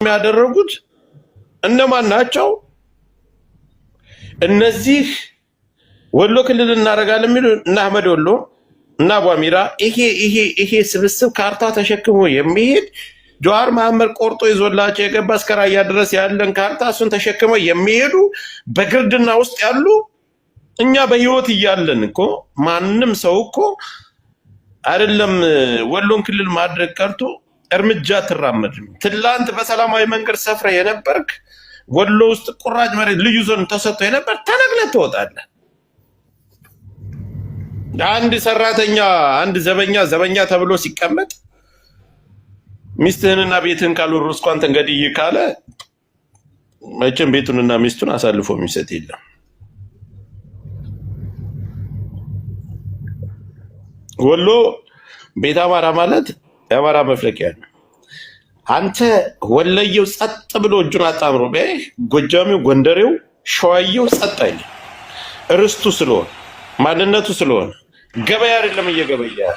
የሚያደርጉት እነማን ናቸው? እነዚህ ወሎ ክልል እናደርጋለን የሚሉ እና አህመድ ወሎ እና አቧሚራ ይሄ ስብስብ ካርታ ተሸክሞ የሚሄድ ጀዋር መሐመድ ቆርጦ ይዞላቸው የገባ እስከ ራያ ድረስ ያለን ካርታ እሱን ተሸክመው የሚሄዱ በግርድና ውስጥ ያሉ እኛ በህይወት እያለን እኮ ማንም ሰው እኮ አይደለም ወሎን ክልል ማድረግ ቀርቶ እርምጃ ትራመድም። ትላንት በሰላማዊ መንገድ ሰፍረ የነበርክ ወሎ ውስጥ ቁራጭ መሬት ልዩ ዞን ተሰጥቶ የነበር ተነግለህ ትወጣለህ። አንድ ሰራተኛ አንድ ዘበኛ ተብሎ ሲቀመጥ ሚስትህንና ቤትህን ካልወረስኩ አንተ እንግዲህ ካለ መቼም ቤቱንና ሚስቱን አሳልፎ የሚሰጥ የለም። ወሎ ቤት አማራ ማለት የአማራ መፍለቂያ ነው። አንተ ወለየው ጸጥ ብሎ እጁን አጣምሮ ጎጃሚው፣ ጎንደሬው፣ ሸዋየው ጸጥ አይል እርስቱ ስለሆነ ማንነቱ ስለሆነ ገበያ አይደለም እየገበያ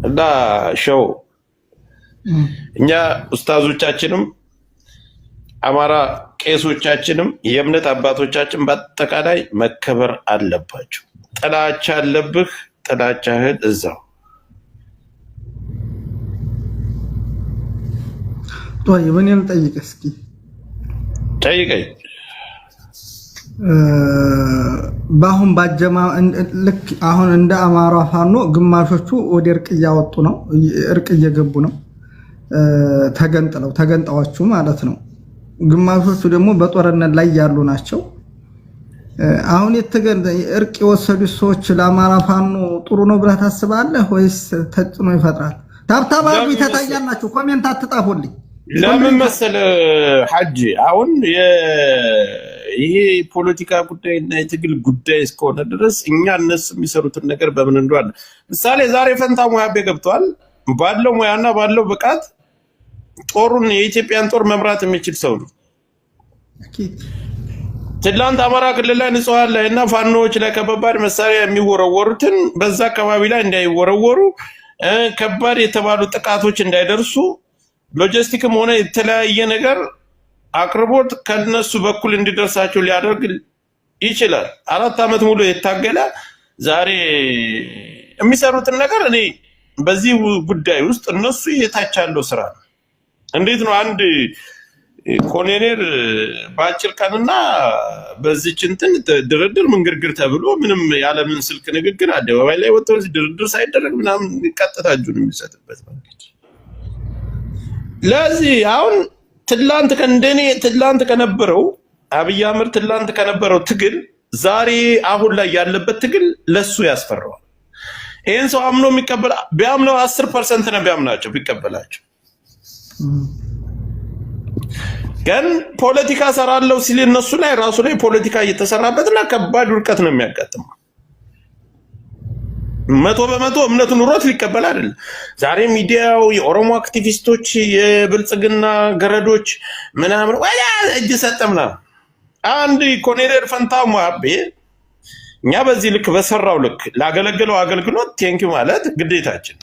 እና ሸው እኛ ኡስታዞቻችንም አማራ ቄሶቻችንም የእምነት አባቶቻችን በአጠቃላይ መከበር አለባቸው። ጥላቻ አለብህ፣ ጥላቻህን እዛው طيب እኔም ጠይቅ እስኪ ጠይቀኝ። ባሁን ባጀማ ልክ አሁን እንደ አማራ ፋኖ ግማሾቹ ወደ እርቅ እያወጡ ነው፣ እርቅ እየገቡ ነው፣ ተገንጣዎቹ ማለት ነው። ግማሾቹ ደግሞ በጦርነት ላይ ያሉ ናቸው። አሁን እርቅ የወሰዱ ሰዎች ለአማራ ፋኖ ጥሩ ነው ብለህ ታስባለህ ወይስ ተጽዕኖ ይፈጥራል? ታብታባሉ ይታያላችሁ። ኮሜንት አትጣፉልኝ። ለምን መሰለ ሐጂ አሁን ይሄ ፖለቲካ ጉዳይ እና የትግል ጉዳይ እስከሆነ ድረስ እኛ እነሱ የሚሰሩትን ነገር በምን እንደዋለ ምሳሌ ዛሬ ፈንታ ሙያቤ ገብቷል። ባለው ሙያና ባለው ብቃት ጦሩን የኢትዮጵያን ጦር መምራት የሚችል ሰው ነው። ትላንት አማራ ክልል ላይ ንጹሃን ላይ እና ፋኖዎች ላይ ከባድ መሳሪያ የሚወረወሩትን በዛ አካባቢ ላይ እንዳይወረወሩ ከባድ የተባሉ ጥቃቶች እንዳይደርሱ ሎጂስቲክም ሆነ የተለያየ ነገር አቅርቦት ከነሱ በኩል እንዲደርሳቸው ሊያደርግ ይችላል። 4 ዓመት ሙሉ የታገለ ዛሬ የሚሰሩትን ነገር እኔ በዚህ ጉዳይ ውስጥ እነሱ የታች ያለው ስራ ነው። እንዴት ነው አንድ ኮሎኔል በአጭር ቀንና በዚህች እንትን ድርድር ምንግርግር ተብሎ ምንም ያለምን ስልክ ንግግር አደባባይ ላይ ወጥቶ ድርድር ሳይደረግ ምናምን ቀጥታ እጁን የሚሰጥበት መንገድ ለዚህ አሁን ትላንት ከነበረው አብይ አህመድ ትላንት ከነበረው ትግል ዛሬ አሁን ላይ ያለበት ትግል ለሱ ያስፈራዋል። ይሄን ሰው አምኖ የሚቀበል ቢያምነው 10% ነው ቢያምናቸው ቢቀበላቸው ግን ፖለቲካ ሰራለው ሲል እነሱ ላይ ራሱ ላይ ፖለቲካ እየተሰራበትና ከባድ ውድቀት ነው የሚያጋጥመው። 100% እምነቱ ኑሮት ሊቀበል አይደል። ዛሬ ሚዲያው የኦሮሞ አክቲቪስቶች የብልጽግና ገረዶች ምናምን ወያ እጅ ሰጠምና አንድ ኮሎኔል ፈንታው ሙያቤ እኛ በዚህ ልክ በሰራው ልክ ላገለገለው አገልግሎት ቴንኪው ማለት ግዴታችን።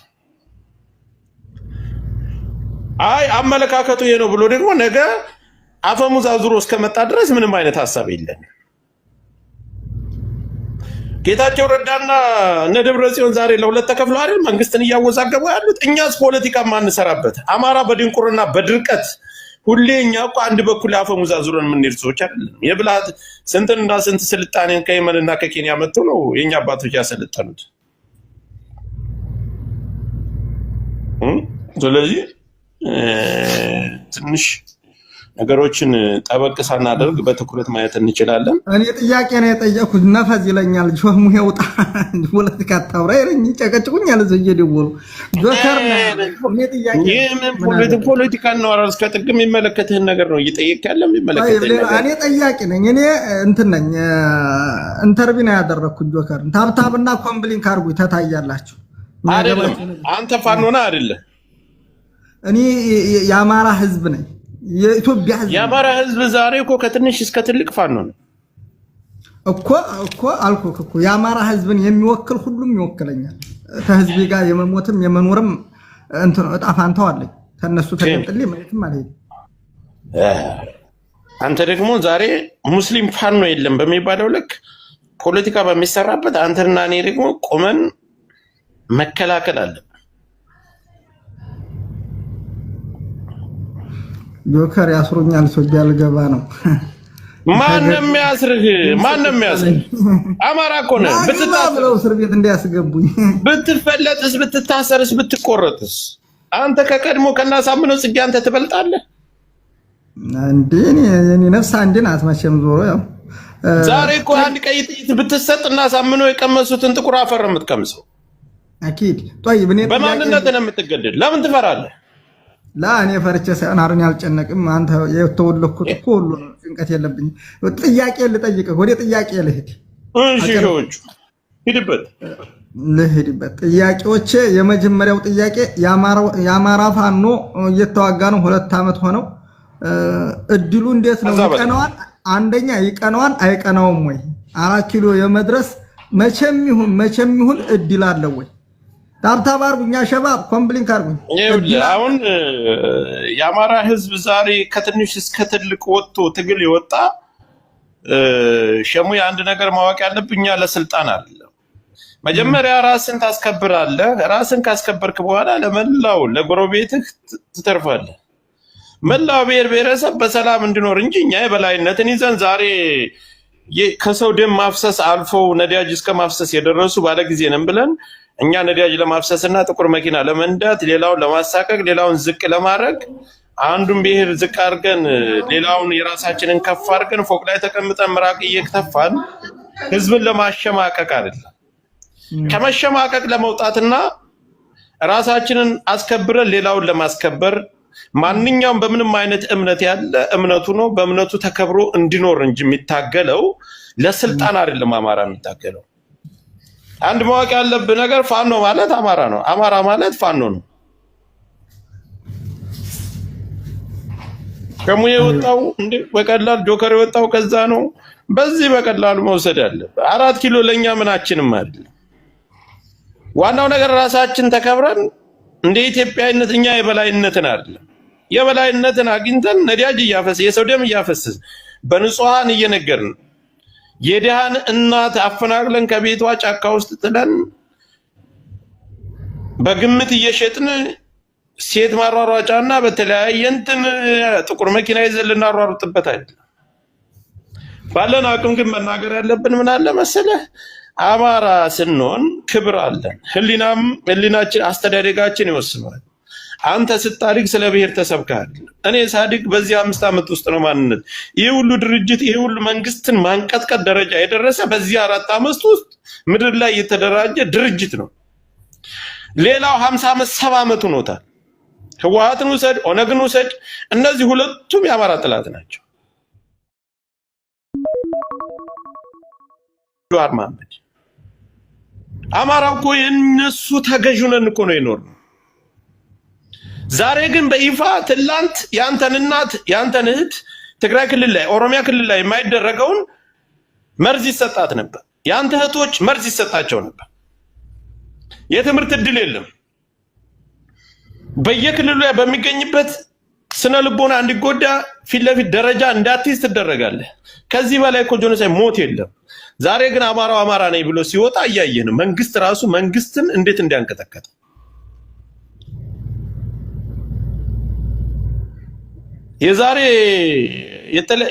አይ አመለካከቱ ይሄ ነው ብሎ ደግሞ ነገ አፈሙዝ አዙሮ እስከመጣ ድረስ ምንም አይነት ሐሳብ የለም። ጌታቸው ረዳና እነ ደብረጽዮን ዛሬ ለሁለት ተከፍለው አይደል መንግስትን እያወዛገቡ ያሉት? እኛስ ፖለቲካ ማንሰራበት አማራ በድንቁርና በድርቀት ሁሌ እኛ እኮ አንድ በኩል አፈሙዝ አዙረን የምንሄድ ሰዎች አይደለም። የብልሃት ስንትና ስንት ስልጣኔን ከየመንና ከኬንያ መጥቶ ነው የኛ አባቶች ያሰለጠኑት። ስለዚህ ትንሽ ነገሮችን ጠበቅ ሳናደርግ በትኩረት ማየት እንችላለን። እኔ ጥያቄ ነው የጠየኩት። ነፈዝ ይለኛል ጆሙ ይውጣ ፖለቲካ ታውራ ይረኝ ጨቀጭቁኛል። ዘየደወሉ ዶክተር እኔ ጥያቄ ፖለቲካ ነው አራስ ከጥቅም የሚመለከትህን ነገር ነው እየጠየቅ ያለው የሚመለከትህ ነገር። እኔ ጥያቄ ነኝ። እኔ እንትን ነኝ ኢንተርቪው ነው ያደረኩት። ዶክተር ታብታብና ኮምፕሊንክ አርጉ ተታያላችሁ አይደለም። አንተ ፋኖ ነህ አይደለ? እኔ የአማራ ህዝብ ነኝ። የኢትዮጵያ ህዝብ የአማራ ህዝብ ዛሬ እኮ ከትንሽ እስከ ትልቅ ፋኖ ነው እኮ አልኩህ እኮ የአማራ ህዝብን የሚወክል ሁሉም ይወክለኛል። ከህዝቤ ጋር የመሞትም የመኖርም እንትን እጣ ፋንታው አለኝ ከነሱ ተቀጥልኝ ማለትም አለኝ። አንተ ደግሞ ዛሬ ሙስሊም ፋኖ የለም በሚባለው ልክ ፖለቲካ በሚሰራበት አንተና እኔ ደግሞ ቆመን መከላከል አለብን። ጆከር ያስሩኛል ሰው ያልገባ ነው። ማንም ያስርህ አማራ እኮ ነህ። ብትታሰረው እስር ቤት እንዲያስገቡኝ ብትፈለጥስ ብትታሰርስ ብትቆረጥስ አንተ ከቀድሞ ከናሳምነው ጽጌ አንተ ትበልጣለህ እንዴ? እኔ ነፍስ አንድ ናት መቼም ዞሮ ያው ዛሬ እኮ አንድ ቀይ ጥይት ብትሰጥና ሳምነው የቀመሱትን ጥቁር አፈር የምትቀምሰው አኪድ طيب እኔ በማንነት ነው የምትገደል። ለምን ትፈራለህ? እኔ ፈርቼ ሳይሆን አሩን ያልጨነቅም አንተ የተወለኩት እኮ ሁሉ ጭንቀት የለብኝ። ጥያቄ ልጠይቅህ፣ ወደ ጥያቄ ልሂድ። እሺ ጆቹ ልሂድበት። ጥያቄዎቼ የመጀመሪያው ጥያቄ የአማራ ፋኖ እየተዋጋ ነው፣ 2 ዓመት ሆነው። እድሉ እንዴት ነው? ይቀናዋል? አንደኛ ይቀናዋል አይቀናውም ወይ? 4 ኪሎ የመድረስ መቼም ይሁን እድል አለው ወይ? ታብታብ አርጉኛ ሸባብ ኮምፕሊንክ አርጉኝ። አሁን የአማራ ህዝብ ዛሬ ከትንሽ እስከ ትልቅ ወጥቶ ትግል የወጣ ሸሙ አንድ ነገር ማወቅ ያለብኛ ለስልጣን አይደለም። መጀመሪያ ራስን ታስከብራለህ። ራስን ካስከበርክ በኋላ ለመላው ለጎረቤትህ ትተርፋለህ። መላው ብሔር ብሔረሰብ በሰላም እንዲኖር እንጂ እኛ የበላይነትን ይዘን ዛሬ ከሰው ደም ማፍሰስ አልፈው ነዳጅ እስከ ማፍሰስ የደረሱ ባለጊዜ ነን ብለን እኛ ነዳጅ ለማፍሰስና ጥቁር መኪና ለመንዳት ሌላውን ለማሳቀቅ ሌላውን ዝቅ ለማድረግ አንዱን ብሔር ዝቅ አድርገን ሌላውን የራሳችንን ከፍ አድርገን ፎቅ ላይ ተቀምጠን ምራቅ እየተፋን ህዝብን ለማሸማቀቅ አይደለም። ከመሸማቀቅ ለመውጣትና ራሳችንን አስከብረን ሌላውን ለማስከበር ማንኛውም በምንም አይነት እምነት ያለ እምነቱ ነው በእምነቱ ተከብሮ እንዲኖር እንጂ የሚታገለው ለስልጣን አይደለም። አማራ የሚታገለው አንድ ማወቅ ያለብህ ነገር ፋኖ ማለት አማራ ነው። አማራ ማለት ፋኖ ነው። ከሙ የወጣው እንዴ በቀላል ጆከር የወጣው ከዛ ነው። በዚህ በቀላሉ መውሰድ አለብህ። 4 ኪሎ ለኛ ምናችንም አይደለም። ዋናው ነገር ራሳችን ተከብረን እንደ ኢትዮጵያዊነት እኛ የበላይነትን አይደለም የበላይነትን አግኝተን ነዳጅ እያፈሰስ የሰው ደም እያፈሰስ በንጹሃን እየነገርን የደሃን እናት አፈናቅለን ከቤቷ ጫካ ውስጥ ጥለን በግምት እየሸጥን ሴት ማሯሯጫና በተለያየ እንትን ጥቁር መኪና ይዘን ልናሯሩጥበት አይደለም። ባለን አቅም ግን መናገር ያለብን ምን አለ መሰለህ፣ አማራ ስንሆን ክብር አለን። ህሊናችን አስተዳደጋችን ይወስነዋል። አንተ ስታድግ ስለ ብሔር ተሰብከሃል። እኔ ሳድግ በዚህ 5 ዓመት ውስጥ ነው ማንነት ይሄ ሁሉ ድርጅት ይሄ ሁሉ መንግስትን ማንቀጥቀጥ ደረጃ የደረሰ በዚህ 4 ዓመት ውስጥ ምድር ላይ የተደራጀ ድርጅት ነው። ሌላው 50 ዓመት 70 ዓመት ሆኖታል። ህወሓትን ውሰድ፣ ኦነግን ውሰድ፣ እነዚህ ሁለቱም የአማራ ጥላት ናቸው። አማራው እኮ የነሱ ተገዥ ነን እኮ ነው የኖርነው። ዛሬ ግን በይፋ ትላንት ያንተን እናት ያንተን እህት ትግራይ ክልል ላይ ኦሮሚያ ክልል ላይ የማይደረገውን መርዝ ይሰጣት ነበር። ያንተ እህቶች መርዝ ይሰጣቸው ነበር። የትምህርት እድል የለም። በየክልሉ ላይ በሚገኝበት ስነ ልቦና እንዲጎዳ ፊት ለፊት ደረጃ እንዳትይዝ ትደረጋለህ። ከዚህ በላይ እኮ ጆኖሳይድ ሞት የለም። ዛሬ ግን አማራው አማራ ነኝ ብሎ ሲወጣ እያየህ ነው። መንግስት ራሱ መንግስትን እንዴት እንዲያንቀጠቀጠ የዛሬ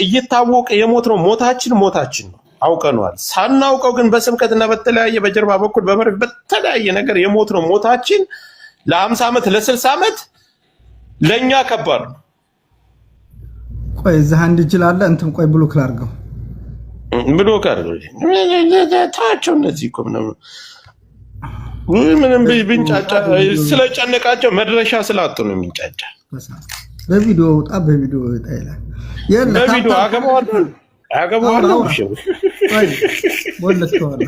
እየታወቀ የሞት ነው ሞታችን ነው አውቀነዋል። ሳናውቀው ግን በስምከትና በተለያየ በጀርባ በኩል በመርፍ በተለያየ ነገር የሞት ነው ሞታችን ለ50 ዓመት ለ60 ዓመት ለኛ ከባድ ነው። ቆይ እዛ አንድ ይችላል እንትን ቆይ ብሎክ ላድርገው ታቸው እነዚህ እኮ ምንም ቢንጫጫ ስለጨነቃቸው መድረሻ ስላጡ ነው የሚንጫጫ። በቪዲዮ ወጣ ይላል የለ በቪዲዮ አገባዋለሁ ወለተዋለ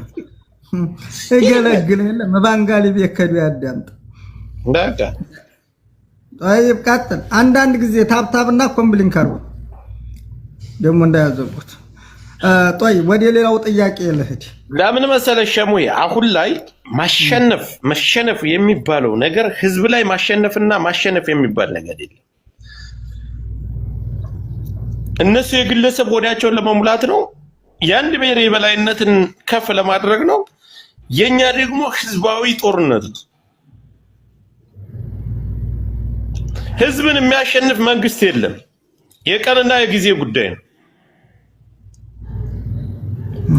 እገለግል የለ መባንጋሊ ቢከዱ ያዳምጥ በቃ طيب ቀጥል። አንዳንድ ጊዜ ታብታብና ኮምፕሊንክ አርጉ ደግሞ እንዳያዘጉት። طيب ወደ ሌላው ጥያቄ ልሂድ። ለምን መሰለሽ ሸሙዬ አሁን ላይ ማሸነፍ የሚባለው ነገር ህዝብ ላይ ማሸነፍና ማሸነፍ የሚባል ነገር የለም። እነሱ የግለሰብ ወዳቸውን ለመሙላት ነው። የአንድ ብሔር የበላይነትን ከፍ ለማድረግ ነው። የኛ ደግሞ ህዝባዊ ጦርነት ነው። ህዝብን የሚያሸንፍ መንግስት የለም። የቀንና የጊዜ ጉዳይ ነው።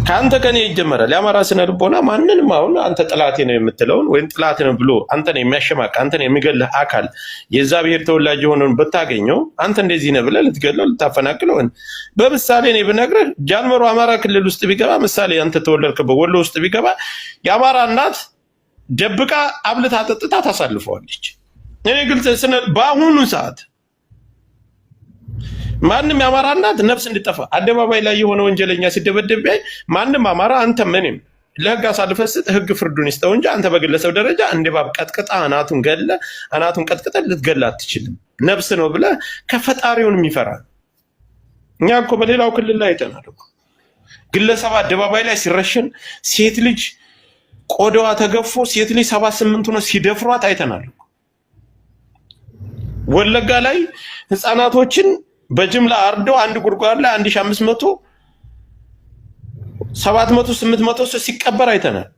ካንተ ከኔ ይጀመራል። የአማራ ስነ ልቦና ማንንም አሁን አንተ ጥላቴ ነው የምትለውን ወይም ጥላት ነው ብሎ አንተን የሚያሸማቅ አንተን የሚገልህ አካል የዛ ብሔር ተወላጅ የሆነውን ብታገኘው አንተ እንደዚህ ነህ ብለህ ልትገለው ልታፈናቅለው። በምሳሌ እኔ ብነግርህ ጃንመሮ አማራ ክልል ውስጥ ቢገባ ምሳሌ አንተ ተወለድክበት ወሎ ውስጥ ቢገባ የአማራ እናት ደብቃ አብልታ አጠጥታ ታሳልፈዋለች። እኔ ግልጽ ስነ በአሁኑ ሰዓት ማንም የአማራ እናት ነፍስ እንድጠፋ አደባባይ ላይ የሆነ ወንጀለኛ ሲደበደብ ቢያይ ማንም አማራ አንተ ምንም ለህግ አሳልፈህ ስጥ፣ ህግ ፍርዱን ይስጠው እንጂ አንተ በግለሰብ ደረጃ እንደባብ ቀጥቅጣ አናቱን ቀጥቅጠ ልትገላ አትችልም። ነፍስ ነው ብለህ ከፈጣሪውን የሚፈራ እኛ እኮ በሌላው ክልል ላይ አይተናል እኮ ግለሰብ አደባባይ ላይ ሲረሽን ሴት ልጅ ቆዳዋ ተገፎ ሴት ልጅ 78 ነው ሲደፍሯት አይተናል። ወለጋ ላይ ህፃናቶችን በጅምላ አርደው አንድ ጉርጓድ ላይ 1500 700 800 ሰው ሲቀበር አይተናል።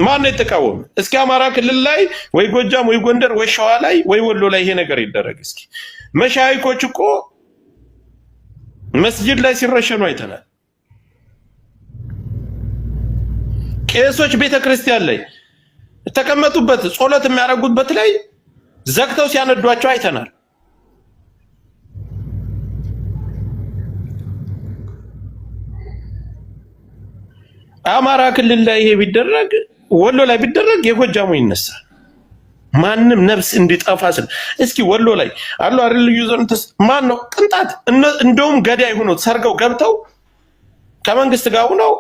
ማን የተቃወመ? እስኪ አማራ ክልል ላይ ወይ ጎጃም ወይ ጎንደር ወይ ሸዋ ላይ ወይ ወሎ ላይ ይሄ ነገር ይደረግ እስኪ። መሻይኮች እኮ መስጂድ ላይ ሲረሸኑ አይተናል። ቄሶች ቤተክርስቲያን ላይ ተቀመጡበት ጾለት የሚያደርጉበት ላይ ዘግተው ሲያነዷቸው አይተናል። አማራ ክልል ላይ ይሄ ቢደረግ ወሎ ላይ ቢደረግ የጎጃሙ ይነሳል። ማንም ነፍስ እንዲጠፋ እስኪ ወሎ ላይ አሉ አይደል ዩዘን ማን ነው ቅንጣት እንደውም ገዳይ ሆኖ ሰርገው ገብተው ከመንግስት ጋር ሆነው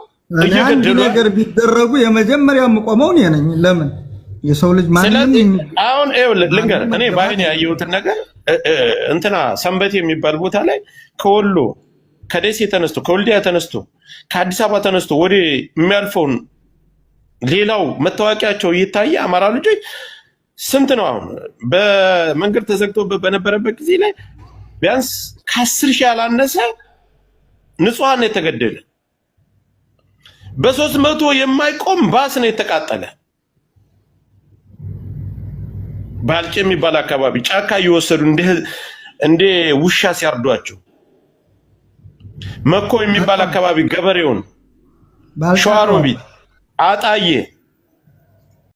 እየገደሉ ነገር ቢደረጉ የመጀመሪያው የምቆመው እኔ ነኝ። ለምን የሰው ልጅ ማንንም አሁን ልንገር እኔ ባይኔ ያየሁትን ነገር እንትና ሰንበቴ የሚባል ቦታ ላይ ከወሎ ከደሴ ተነስቶ ከወልዲያ ተነስቶ ከአዲስ አበባ ተነስቶ ወደ የሚያልፈውን ሌላው መታወቂያቸው እየታየ አማራ ልጆች ስንት ነው አሁን በመንገድ ተዘግቶ በነበረበት ጊዜ ላይ ቢያንስ ከ10 ሺህ ያላነሰ ንጹሃን ነው የተገደለ። በ300 የማይቆም ባስ ነው የተቃጠለ። ባልጭ የሚባል አካባቢ ጫካ እየወሰዱ እንደ ውሻ ሲያርዷቸው መኮ የሚባል አካባቢ ገበሬውን ሸዋሮቢት አጣዬ